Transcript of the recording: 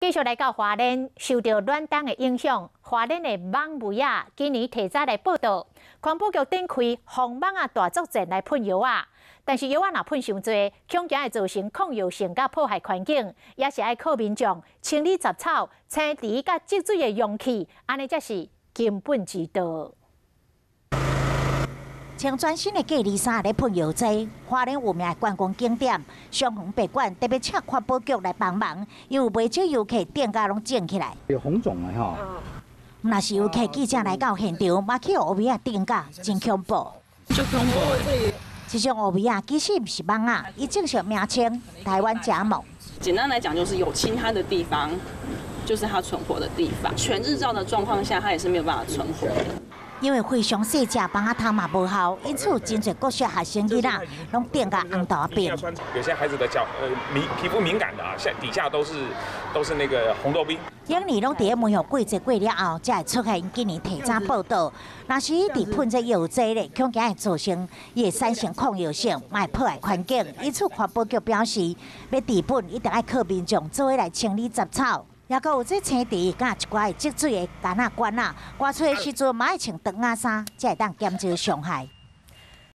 继续来到花莲，受到暖冬的影响，花莲的蠓媒啊，今年提早来报道，环保局展开防蠓啊大作战来喷药啊。但是药啊若喷伤多，恐惊会造成抗药性甲破坏环境，也是爱靠民众清理杂草、清除甲积水的容器，安尼才是根本之道。 穿全新的隔离衫来喷药剂，花莲有名的观光景点双红白馆特别请环保局来帮忙，因为袂少游客店家拢种起来。有红肿的吼。若是游客记者来到现场，马去乌米啊店家，真恐怖。就恐怖。这种乌米啊，其实不是蠓啊，伊正式名称台湾甲蠓。简单来讲，就是有侵它的地方，就是它存活的地方。全日照的状况下，它也是没有办法存活的。 因为非常细只蠓仔汤嘛无效，因此有真侪国小学生囡仔拢点个红大便。有些孩子的皮肤敏感的啊，底下都是那个红豆冰。今年拢伫咧梅雨季节过了后，才会出现因今年提早报道。若是伊伫喷这药剂咧，恐惊会造成伊会产生抗药性，嘛会破坏环境。因此环保局表示，要治本一定要靠民众做伙来清理杂草。 也阁有这青池，甲一寡会积水的干仔管仔，刮出的时阵嘛爱穿长仔衫，才会当减少伤害。